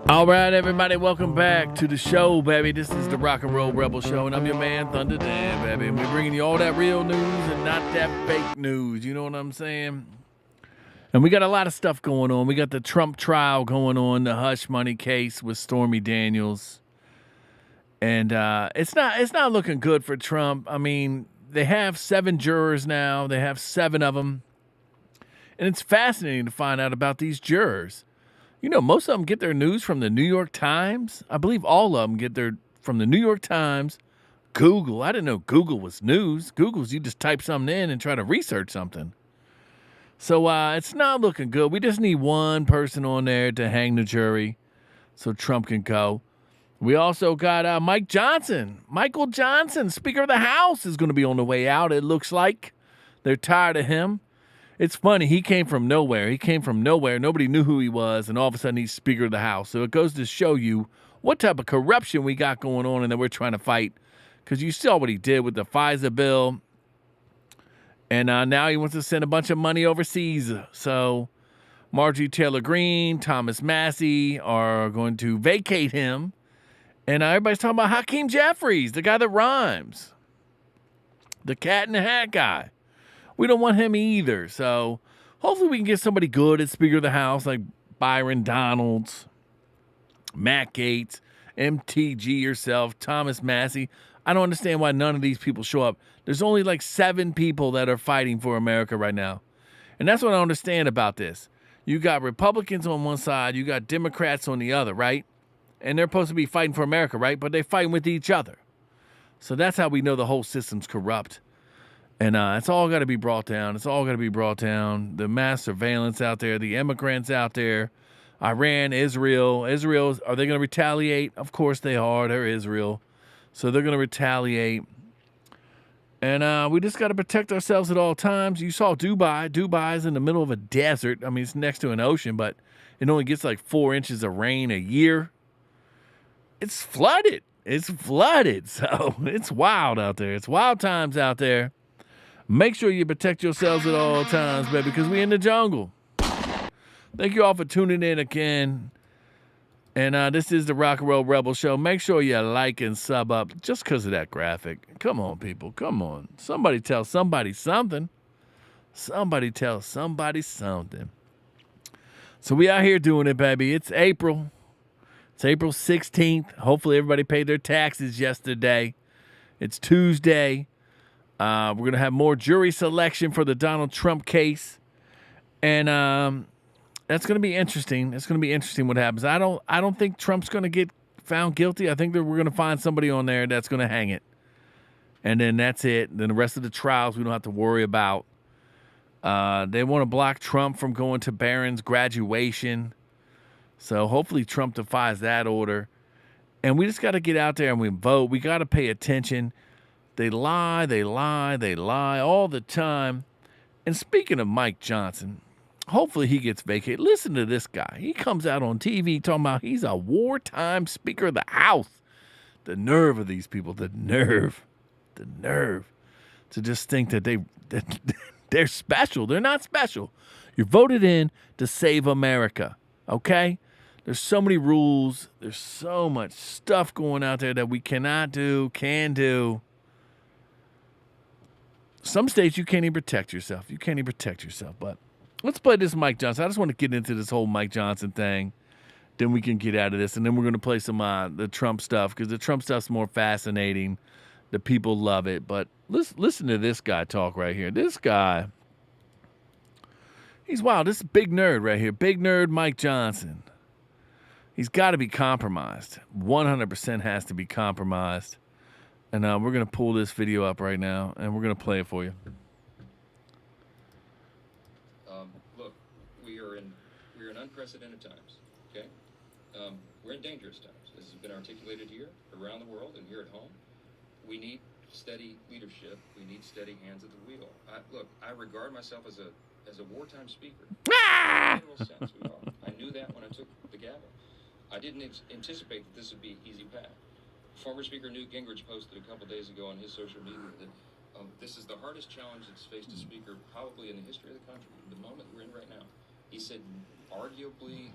All right, everybody, welcome back to the show, baby. This is the Rock and Roll Rebel Show, and I'm your man, Thunder Dan, baby. And we're bringing you all that real news and not that fake news. You know what I'm saying? And we got a lot of stuff going on. We got the Trump trial going on, the hush money case with Stormy Daniels, and it's not looking good for Trump. I mean, they have 7 jurors now. They have 7 of them, and it's fascinating to find out about these jurors. You know, most of them get their news from the New York Times. I believe all of them get their from the New York Times, Google. I didn't know Google was news. Google's you just type something in and try to research something. So it's not looking good. We just need one person on there to hang the jury so Trump can go. We also got Mike Johnson. Michael Johnson, Speaker of the House, is going to be on the way out, it looks like. They're tired of him. It's funny. He came from nowhere. Nobody knew who he was, and all of a sudden he's Speaker of the House. So it goes to show you what type of corruption we got going on and that we're trying to fight. Because you saw what he did with the FISA bill, and now he wants to send a bunch of money overseas. So Marjorie Taylor Greene, Thomas Massey are going to vacate him. And everybody's talking about Hakeem Jeffries, the guy that rhymes, the cat in the hat guy. We don't want him either. So hopefully we can get somebody good as Speaker of the House, like Byron Donalds, Matt Gaetz, MTG yourself, Thomas Massey. I don't understand why none of these people show up. There's only like 7 people that are fighting for America right now. And that's what I don't understand about this. You got Republicans on one side, you got Democrats on the other, right? And they're supposed to be fighting for America, right? But they're fighting with each other. So that's how we know the whole system's corrupt. And it's all got to be brought down. The mass surveillance out there, the immigrants out there, Iran, Israel. Israel, are they going to retaliate? Of course they are. They're Israel. So they're going to retaliate. And we just got to protect ourselves at all times. You saw Dubai. Dubai's in the middle of a desert. I mean, it's next to an ocean, but it only gets like 4 inches of rain a year. It's flooded. So it's wild out there. It's wild times out there. Make sure you protect yourselves at all times, baby, because we in the jungle. Thank you all for tuning in again. And this is the Rock and Roll Rebel Show. Make sure you like and sub up just because of that graphic. Come on, people. Come on. Somebody tell somebody something. Somebody tell somebody something. So we out here doing it, baby. It's April. It's April 16th. Hopefully everybody paid their taxes yesterday. It's Tuesday. We're going to have more jury selection for the Donald Trump case. And that's going to be interesting. It's going to be interesting what happens. I don't think Trump's going to get found guilty. I think that we're going to find somebody on there that's going to hang it. And then that's it. Then the rest of the trials we don't have to worry about. They want to block Trump from going to Barron's graduation. So hopefully Trump defies that order. And we just got to get out there and we vote. We got to pay attention. They lie all the time. And speaking of Mike Johnson, hopefully he gets vacated. Listen to this guy. He comes out on TV talking about he's a wartime Speaker of the House. The nerve of these people, the nerve to just think that they're special. They're not special. You're voted in to save America, okay? There's so many rules. There's so much stuff going out there that we cannot do, can do. Some states you can't even protect yourself. But let's play this Mike Johnson. I just want to get into this whole Mike Johnson thing. Then we can get out of this. And then we're going to play some the Trump stuff because the Trump stuff's more fascinating. The people love it. But listen to this guy talk right here. This guy, he's wild. This is big nerd right here. Big nerd Mike Johnson. He's got to be compromised. 100% has to be compromised. And we're going to pull this video up right now, and we're going to play it for you. Look, we're in unprecedented times, okay? We're in dangerous times. This has been articulated here, around the world, and here at home. We need steady leadership. We need steady hands at the wheel. I regard myself as a wartime speaker. In a literal sense, we are. I knew that when I took the gavel. I didn't anticipate that this would be an easy path. Former Speaker Newt Gingrich posted a couple days ago on his social media that this is the hardest challenge that's faced a speaker probably in the history of the country, the moment we're in right now. He said arguably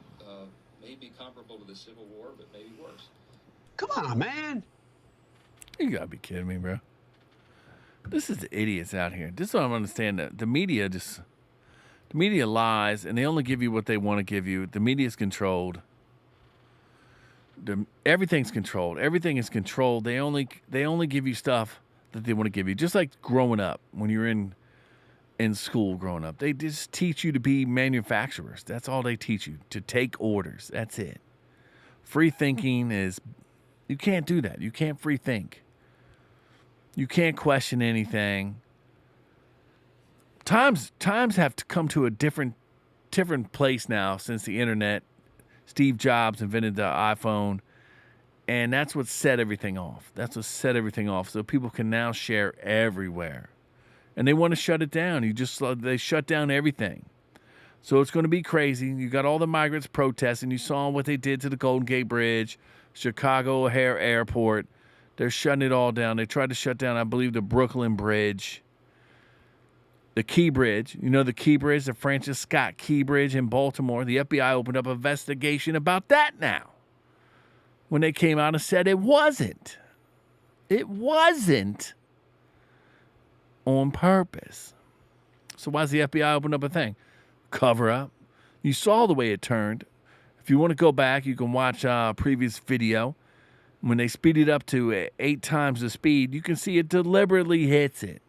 may be comparable to the Civil War, but maybe worse. Come on, man. You gotta be kidding me, bro. This is the idiots out here. This is what I don't understand. The media lies, and they only give you what they want to give you. The media is controlled. Everything's controlled. Everything is controlled. They only give you stuff that they want to give you. Just like growing up, when you're in school growing up, they just teach you to be manufacturers. That's all they teach you, to take orders. That's it. Free thinking is, you can't do that. You can't free think. You can't question anything. Times have to come to a different place now since the internet. Steve Jobs invented the iPhone, and that's what set everything off. So people can now share everywhere, and they want to shut it down. They shut down everything. So it's going to be crazy. You got all the migrants protesting. You saw what they did to the Golden Gate Bridge, Chicago O'Hare Airport. They're shutting it all down. They tried to shut down, I believe, the Brooklyn Bridge. The Key Bridge, the Key Bridge, the Francis Scott Key Bridge in Baltimore. The FBI opened up an investigation about that now. When they came out and said it wasn't. It wasn't on purpose. So why does the FBI open up a thing? Cover up. You saw the way it turned. If you want to go back, you can watch a previous video. When they speed it up to 8 times the speed, you can see it deliberately hits it.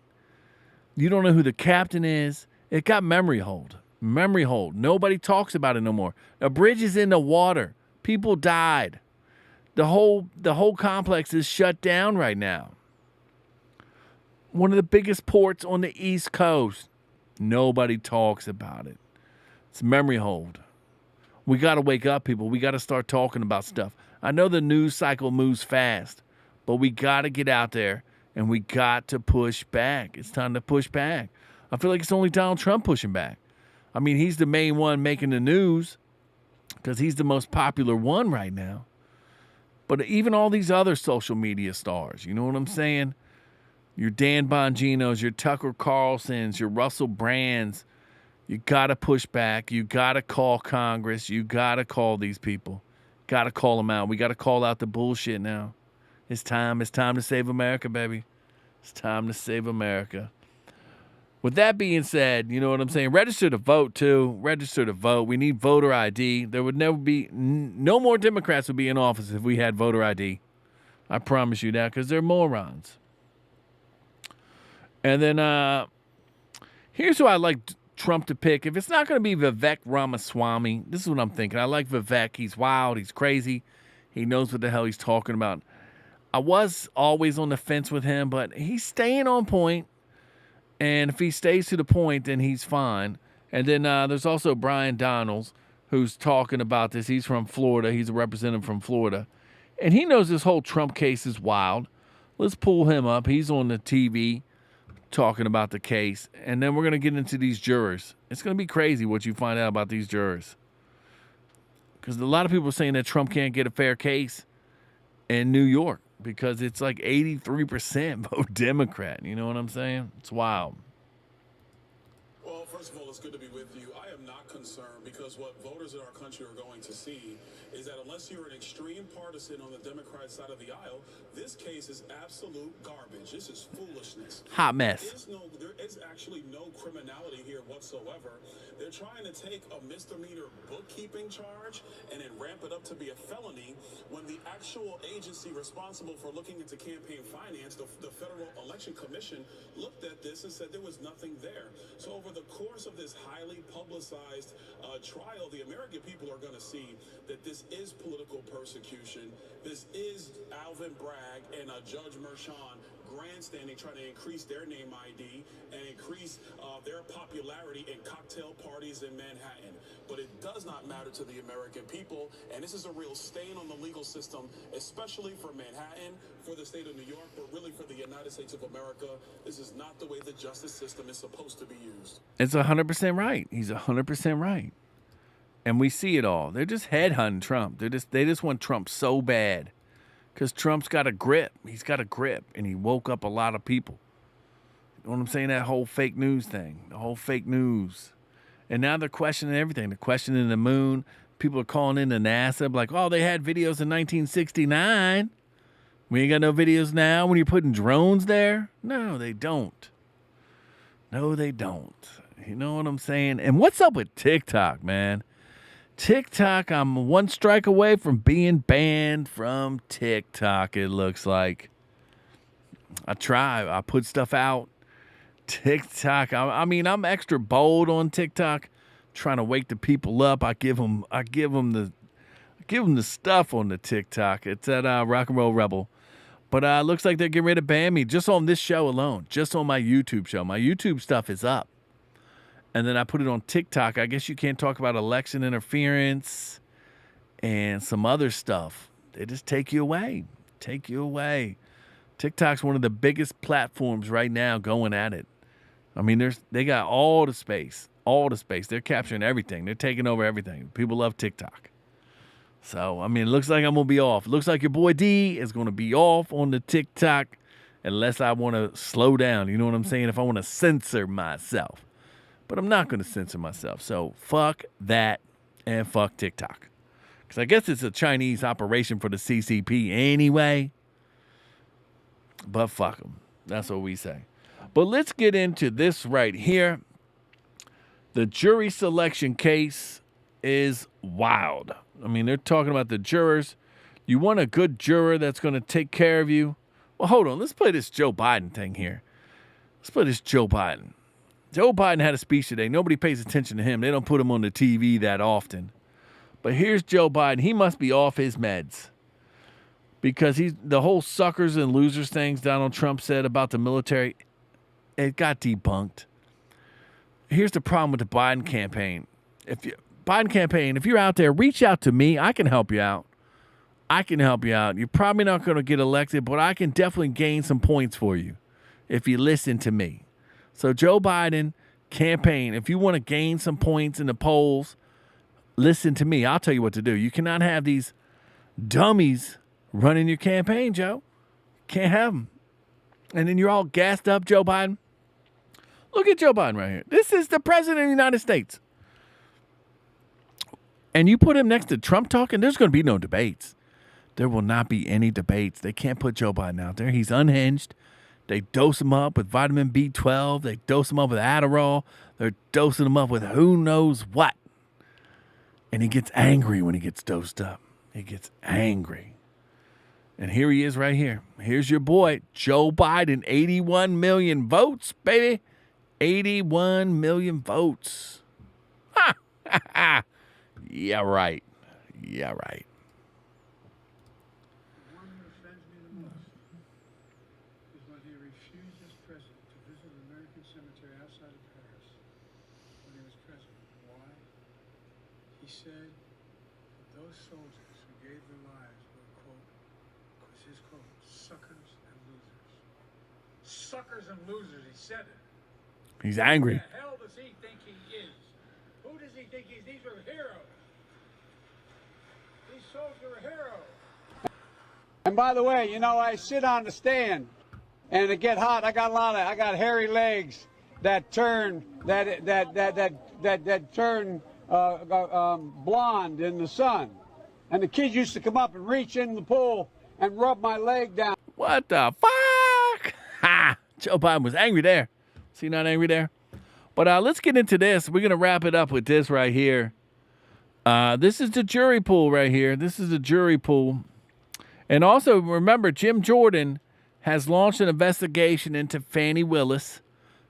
You don't know who the captain is. It got memory hold. Memory hold. Nobody talks about it no more. A bridge is in the water. People died. The whole complex is shut down right now. One of the biggest ports on the East Coast. Nobody talks about it. It's memory hold. We got to wake up, people. We got to start talking about stuff. I know the news cycle moves fast, but we got to get out there. And we got to push back. It's time to push back. I feel like it's only Donald Trump pushing back. I mean, he's the main one making the news because he's the most popular one right now. But even all these other social media stars, you know what I'm saying? Your Dan Bonginos, your Tucker Carlsons, your Russell Brands, you got to push back. You got to call Congress. You got to call these people. Got to call them out. We got to call out the bullshit now. It's time to save America, baby. It's time to save America. With that being said, you know what I'm saying? Register to vote, too. Register to vote. We need voter ID. There would never be, no more Democrats would be in office if we had voter ID. I promise you that, because they're morons. And then here's who I like Trump to pick. If it's not going to be Vivek Ramaswamy, this is what I'm thinking. I like Vivek. He's wild. He's crazy. He knows what the hell he's talking about. I was always on the fence with him, but he's staying on point. And if he stays to the point, then he's fine. And then there's also Brian Donalds, who's talking about this. He's from Florida. He's a representative from Florida. And he knows this whole Trump case is wild. Let's pull him up. He's on the TV talking about the case. And then we're going to get into these jurors. It's going to be crazy what you find out about these jurors. Because a lot of people are saying that Trump can't get a fair case in New York. Because it's like 83% vote Democrat. You know what I'm saying? It's wild. Well, first of all, it's good to be with you. I am not concerned because what voters in our country are going to see is that unless you're an extreme partisan on the Democrat side of the aisle, this case is absolute garbage. This is foolishness. Hot mess. There is actually no criminality here whatsoever. They're trying to take a misdemeanor bookkeeping charge and then ramp it up to be a felony when the actual agency responsible for looking into campaign finance, the Federal Election Commission, looked at this and said there was nothing there. So over the course of this highly publicized trial, the American people are going to see that this is political persecution. This is Alvin Bragg and Judge Merchan grandstanding, trying to increase their name ID and increase their popularity in cocktail parties in Manhattan. But it does not matter to the American people, and this is a real stain on the legal system, especially for Manhattan, for the state of New York, but really for the United States of America. This is not the way the justice system is supposed to be used. It's 100% right. He's 100% right. And we see it all. They're just headhunting Trump. They just want Trump so bad. Because Trump's got a grip. He's got a grip. And he woke up a lot of people. You know what I'm saying? That whole fake news thing. The whole fake news. And now they're questioning everything. They're questioning the moon. People are calling into NASA like, oh, they had videos in 1969. We ain't got no videos now when you're putting drones there. No, they don't. No, they don't. You know what I'm saying? And what's up with TikTok, man? TikTok, I'm one strike away from being banned from TikTok, it looks like. I try. I put stuff out. TikTok. I mean, I'm extra bold on TikTok, trying to wake the people up. I give them the stuff on the TikTok. It's at Rock and Roll Rebel. But looks like they're getting ready to ban me just on this show alone, just on my YouTube show. My YouTube stuff is up. And then I put it on TikTok. I guess you can't talk about election interference and some other stuff. They just take you away. Take you away. TikTok's one of the biggest platforms right now going at it. I mean, they got all the space. All the space. They're capturing everything. They're taking over everything. People love TikTok. So, I mean, it looks like I'm going to be off. It looks like your boy D is going to be off on the TikTok unless I want to slow down. You know what I'm saying? If I want to censor myself. But I'm not going to censor myself. So, fuck that and fuck TikTok. Because I guess it's a Chinese operation for the CCP anyway. But fuck them. That's what we say. But let's get into this right here. The jury selection case is wild. I mean, they're talking about the jurors. You want a good juror that's going to take care of you? Well, hold on. Let's play this Joe Biden thing here. Let's play this Joe Biden. Joe Biden had a speech today. Nobody pays attention to him. They don't put him on the TV that often. But here's Joe Biden. He must be off his meds. Because the whole suckers and losers things Donald Trump said about the military, it got debunked. Here's the problem with the Biden campaign. If you're out there, reach out to me. I can help you out. You're probably not going to get elected, but I can definitely gain some points for you if you listen to me. So Joe Biden campaign, if you want to gain some points in the polls, listen to me. I'll tell you what to do. You cannot have these dummies running your campaign, Joe. Can't have them. And then you're all gassed up, Joe Biden. Look at Joe Biden right here. This is the president of the United States. And you put him next to Trump talking, there's going to be no debates. There will not be any debates. They can't put Joe Biden out there. He's unhinged. They dose him up with vitamin B12. They dose him up with Adderall. They're dosing him up with who knows what. And he gets angry when he gets dosed up. He gets angry. And here he is right here. Here's your boy, Joe Biden, 81 million votes, baby. 81 million votes. Ha! Ha! Ha! Yeah, right. Yeah, right. The one that offends me the most is when he refused as president to visit an American cemetery outside of Paris when he was president. Why? He said that those soldiers who gave their lives were, quote, was his quote, suckers and losers. Suckers and losers, he said it. He's angry. Who the hell does he think he is? Who does he think he is? These are heroes. These soldiers are heroes. And by the way, you know, I sit on the stand and it get hot. I got hairy legs that turn turn blonde in the sun. And the kids used to come up and reach in the pool and rub my leg down. What the fuck? Ha! Joe Biden was angry there. See, not angry there? But let's get into this. We're going to wrap it up with this right here. This is the jury pool right here. This is the jury pool. And also, remember, Jim Jordan has launched an investigation into Fani Willis.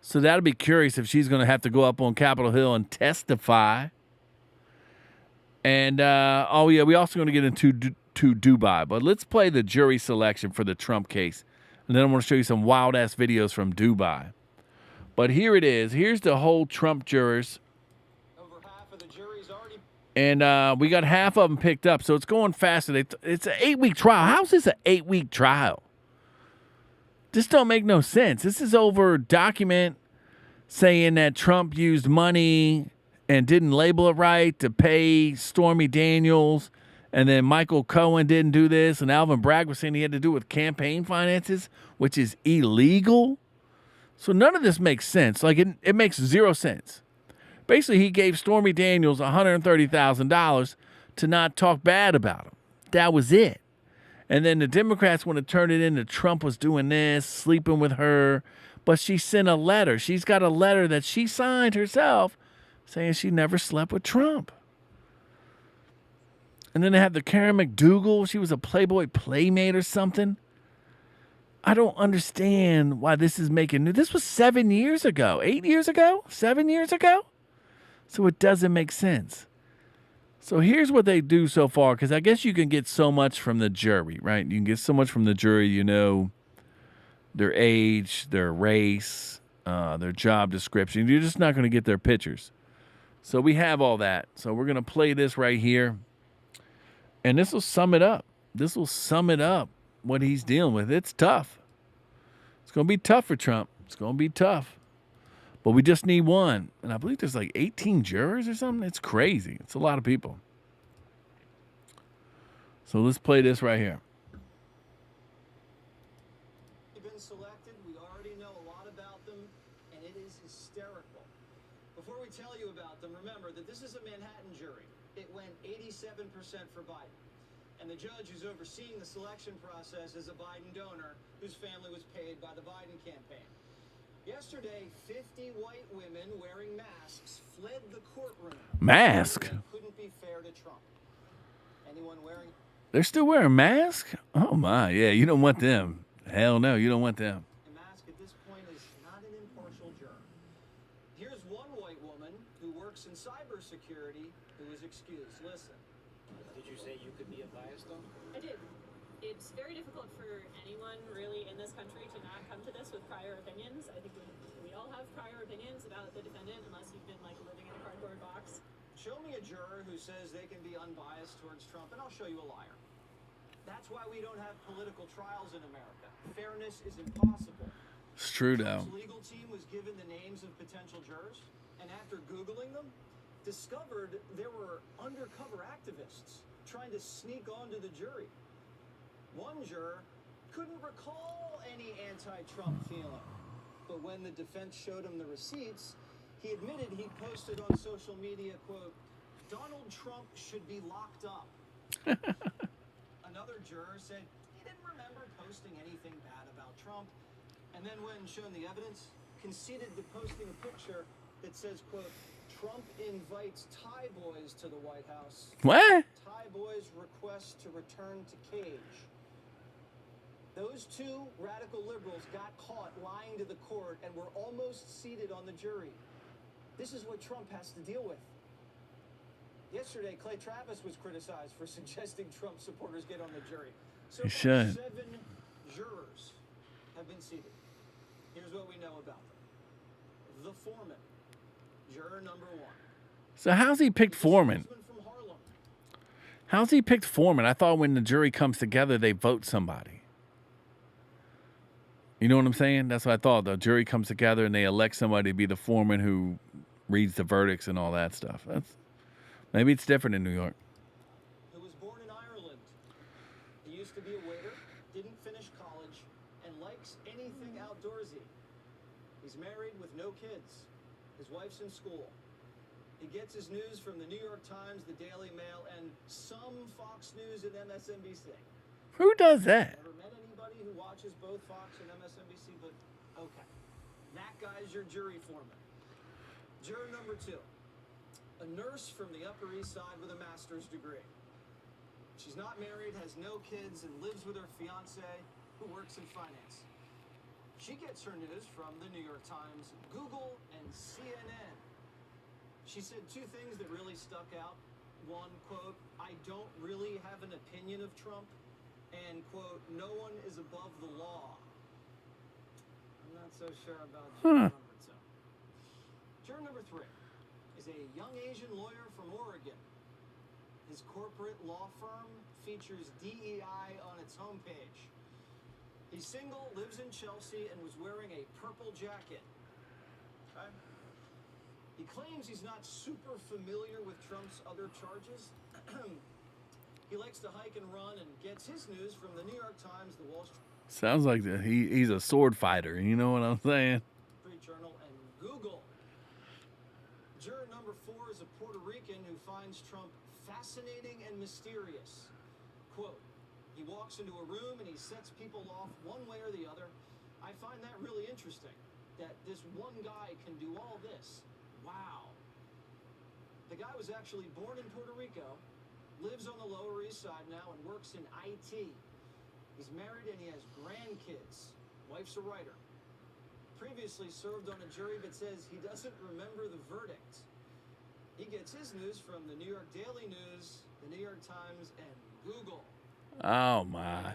So that'll be curious if she's going to have to go up on Capitol Hill and testify. And, oh, yeah, we're also going to get into Dubai. But let's play the jury selection for the Trump case. And then I want to show you some wild-ass videos from Dubai. But here it is. Here's the whole Trump jurors. Over half of the jury's already. And we got half of them picked up, so it's going faster. It's an 8-week trial. How's this an 8-week trial? This don't make no sense. This is over document saying that Trump used money and didn't label it right to pay Stormy Daniels, and then Michael Cohen didn't do this, and Alvin Bragg was saying he had to do with campaign finances, which is illegal. So none of this makes sense. Like, it makes zero sense. Basically, he gave Stormy Daniels $130,000 to not talk bad about him. That was it. And then the Democrats want to turn it into Trump was doing this, sleeping with her. But she sent a letter. She's got a letter that she signed herself saying she never slept with Trump. And then they have the Karen McDougal. She was a Playboy Playmate or something. I don't understand why this is making news. This was 7 years ago, 8 years ago, 7 years ago. So it doesn't make sense. So here's what they do so far, because I guess you can get so much from the jury, right? You can get so much from the jury, you know, their age, their race, their job description. You're just not going to get their pictures. So we have all that. So we're going to play this right here. And this will sum it up. This will sum it up, what he's dealing with. It's tough. It's going to be tough for Trump. It's going to be tough. But we just need one. And I believe there's like 18 jurors or something. It's crazy. It's a lot of people. So let's play this right here. Been selected. We already know a lot about them, and it is hysterical. Before we tell you about them, remember that this is a Manhattan jury. It went 87% for Biden. And the judge who's overseeing the selection process is a Biden donor whose family was paid by the Biden campaign. Yesterday, 50 white women wearing masks fled the courtroom. Mask? Couldn't be fair to Trump. Anyone wearing? They're still wearing masks? Oh my, yeah, you don't want them. Hell no, you don't want them. A mask at this point is not an impartial juror. Here's one white woman who works in cybersecurity who was excused. Listen. Did you say you could be unbiased though? I did. It's very difficult for anyone really in this country to not come to this with prior opinions. I think we all have prior opinions about the defendant unless you've been like living in a cardboard box. Show me a juror who says they can be unbiased towards Trump, and I'll show you a liar. That's why we don't have political trials in America. Fairness is impossible. It's true, though. Trump's legal team was given the names of potential jurors, and after Googling them, discovered there were undercover activists trying to sneak onto the jury. One juror couldn't recall any anti-Trump feeling, but when the defense showed him the receipts, he admitted he posted on social media, quote, "Donald Trump should be locked up." Another juror said he didn't remember posting anything bad about Trump, and then when shown the evidence, conceded to posting a picture that says, quote, "Trump invites Thai boys to the White House. What? Thai boys request to return to cage." Those two radical liberals got caught lying to the court and were almost seated on the jury. This is what Trump has to deal with. Yesterday, Clay Travis was criticized for suggesting Trump supporters get on the jury. So He far, should. 7 jurors have been seated. Here's what we know about them. The foreman, juror number 1. So how's he picked foreman? From Harlem. How's he picked foreman? I thought when the jury comes together, they vote somebody. You know what I'm saying? That's what I thought. The jury comes together and they elect somebody to be the foreman who reads the verdicts and all that stuff. Maybe it's different in New York. Who was born in Ireland. He used to be a waiter, didn't finish college, and likes anything outdoorsy. He's married with no kids. His wife's in school. He gets his news from the New York Times, the Daily Mail, and some Fox News and MSNBC. Who does that? Never met anybody who watches both Fox and MSNBC, but okay. That guy's your jury foreman. Juror number 2. A nurse from the Upper East Side with a master's degree. She's not married, has no kids, and lives with her fiance, who works in finance. She gets her news from the New York Times, Google, and CNN. She said 2 things that really stuck out. One, quote, "I don't really have an opinion of Trump," and, quote, "No one is above the law." I'm not so sure about juror number 2. Juror number 3 is a young Asian lawyer from Oregon. His corporate law firm features DEI on its homepage. He's single, lives in Chelsea, and was wearing a purple jacket. Okay? He claims he's not super familiar with Trump's other charges. He likes to hike and run and gets his news from the New York Times, the Wall Sounds like he's a sword fighter. You know what I'm saying? Street Journal, and Google. Juror number 4 is a Puerto Rican who finds Trump fascinating and mysterious. Quote, he walks into a room and he sets people off one way or the other. I find that really interesting, that this one guy can do all this. Wow. The guy was actually born in Puerto Rico, lives on the Lower East Side now, and works in IT. He's married and he has grandkids. Wife's a writer. Previously served on a jury but says he doesn't remember the verdict. He gets his news from the New York Daily News, the New York Times, and Google. Oh, my.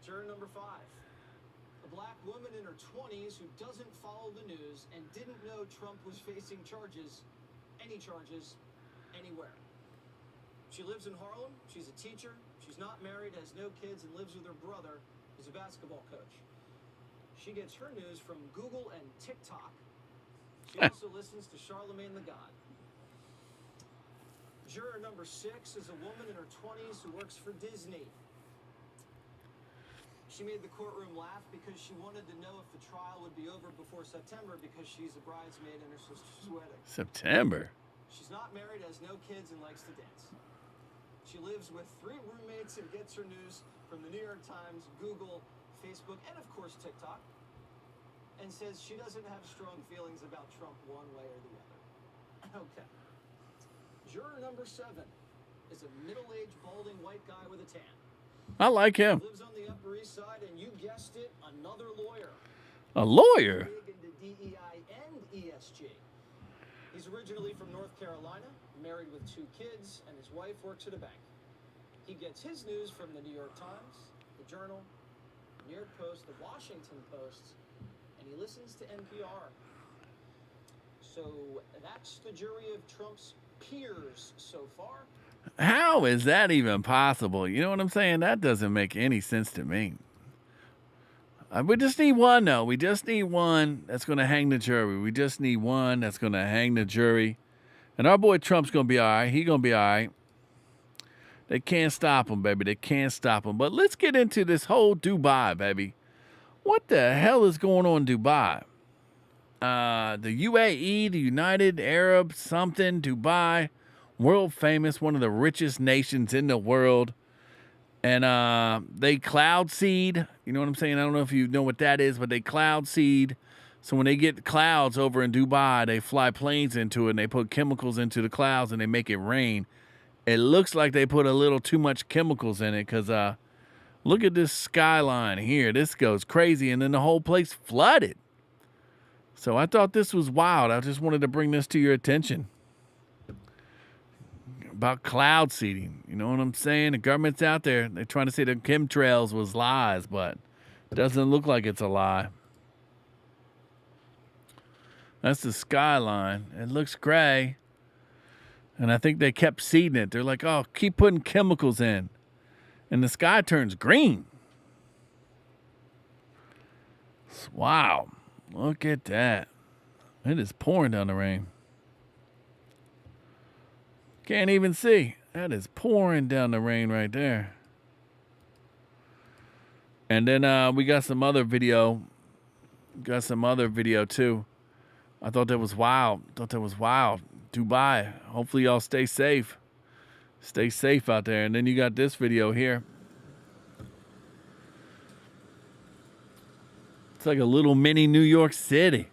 Juror number 5. A black woman in her 20s who doesn't follow the news and didn't know Trump was facing charges, any charges, anywhere. She lives in Harlem. She's a teacher. She's not married, has no kids, and lives with her brother, who's a basketball coach. She gets her news from Google and TikTok. She also listens to Charlemagne the God. Juror number 6 is a woman in her 20s who works for Disney. She made the courtroom laugh because she wanted to know if the trial would be over before September because she's a bridesmaid in her sister's wedding. September. She's not married, has no kids, and likes to dance. She lives with 3 roommates and gets her news from the New York Times, Google, Facebook, and of course TikTok, and says she doesn't have strong feelings about Trump one way or the other. Okay. Juror number 7 is a middle-aged, balding white guy with a tan. I like him. Lives on the Upper East Side, and you guessed it, another lawyer. A lawyer? Big into DEI and ESG. He's originally from North Carolina, married with 2 kids, and his wife works at a bank. He gets his news from the New York Times, the Journal, New York Post, the Washington Post, and he listens to NPR. So that's the jury of Trump's peers so far. How is that even possible? You know what I'm saying? That doesn't make any sense to me. We just need one, though. We just need one that's going to hang the jury. We just need one that's going to hang the jury. And our boy Trump's going to be all right. He's going to be all right. They can't stop him, baby. They can't stop him. But let's get into this whole Dubai, baby. What the hell is going on in Dubai? The UAE, the United Arab something, Dubai, world famous, one of the richest nations in the world. And they cloud seed. You know what I'm saying? I don't know if you know what that is, but they cloud seed. So when they get clouds over in Dubai, they fly planes into it and they put chemicals into the clouds and they make it rain. It looks like they put a little too much chemicals in it because look at this skyline here. This goes crazy, and then the whole place flooded. So I thought this was wild. I just wanted to bring this to your attention about cloud seeding. You know what I'm saying? The government's out there. They're trying to say the chemtrails was lies, but it doesn't look like it's a lie. That's the skyline. It looks gray. And I think they kept seeding it. They're like, oh, keep putting chemicals in. And the sky turns green. Wow. Look at that. It is pouring down the rain. Can't even see. That is pouring down the rain right there. And then we got some other video. Got some other video too. I thought that was wild. Dubai. Hopefully y'all stay safe. Stay safe out there. And then you got this video here. It's like a little mini New York City.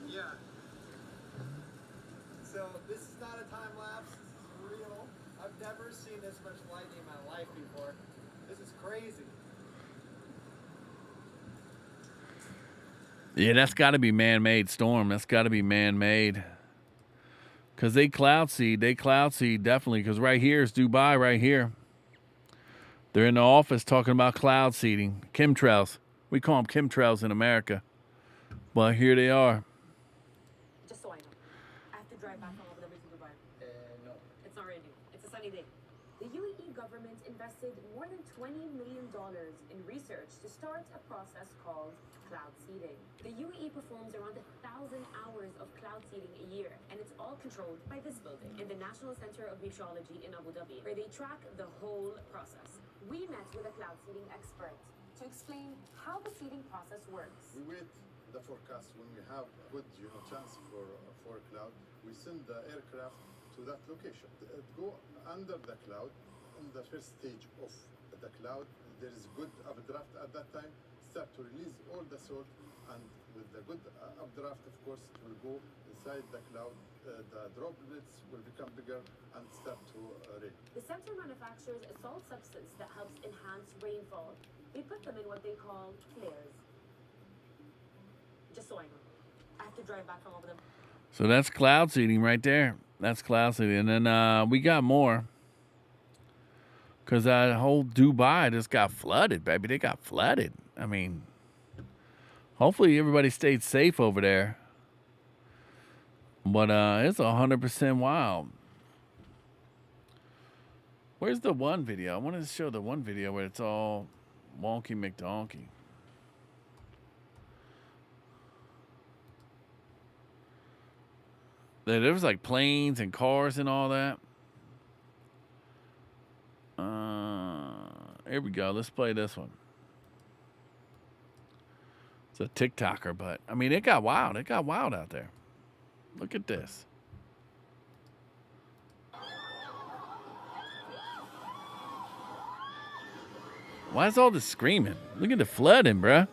Yeah. So this is not a time lapse. This is real. I've never seen this much lightning in my life before. This is crazy. Yeah, that's got to be man-made storm. That's got to be man-made. Because they cloud seed definitely. Because right here is Dubai right here. They're in the office talking about cloud seeding. Chemtrails. We call them chemtrails in America. But here they are. Just so I know. I have to drive back all of them into Dubai. No. It's not raining. It's a sunny day. The UAE government invested more than $20 million in research to start a process called cloud seeding. The UAE performs around 1,000 hours of cloud seeding a year, and it's all controlled by this building in the National Center of Meteorology in Abu Dhabi, where they track the whole process. We met with a cloud seeding expert to explain how the seeding process works. We went the forecast, when we have a good chance for a cloud, we send the aircraft to that location. Go under the cloud, on the first stage of the cloud, there is good updraft at that time, start to release all the salt, and with the good updraft, of course, it will go inside the cloud. The droplets will become bigger and start to rain. The center manufactures a salt substance that helps enhance rainfall. They put them in what they call flares. Just so I know. I have to drive back home over them. So that's cloud seeding right there. That's cloud seeding. And then we got more. Because that whole Dubai just got flooded, baby. They got flooded. I mean, hopefully everybody stayed safe over there. But it's 100% wild. Where's the one video? I wanted to show the one video where it's all wonky McDonkey. There was like planes and cars and all that. Here we go. Let's play this one. It's a TikToker, but I mean, it got wild. It got wild out there. Look at this. Why is all this screaming? Look at the flooding, bruh.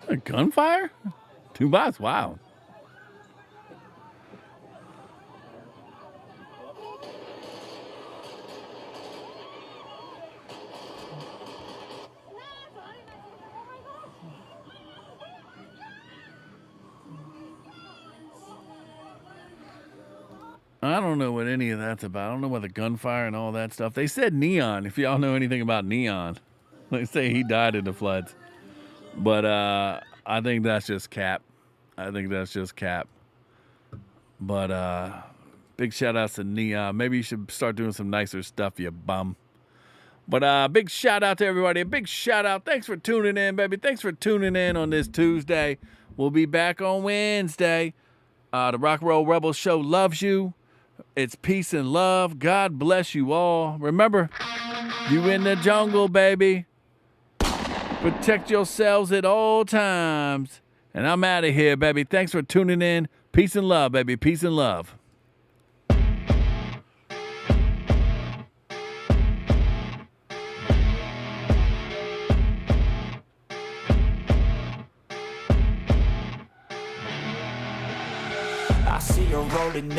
A gunfire? Dubai's wild. I don't know what any of that's about. I don't know what the gunfire and all that stuff. They said Neon, if y'all know anything about Neon. They say he died in the floods. But I think that's just cap. I think that's just cap. But big shout outs to Neon. Maybe you should start doing some nicer stuff, you bum. But big shout out to everybody. A big shout out. Thanks for tuning in, baby. Thanks for tuning in on this Tuesday. We'll be back on Wednesday. The Rock and Roll Rebel Show loves you. It's peace and love. God bless you all. Remember, you in the jungle, baby. Protect yourselves at all times. And I'm out of here, baby. Thanks for tuning in. Peace and love, baby. Peace and love. I see her rolling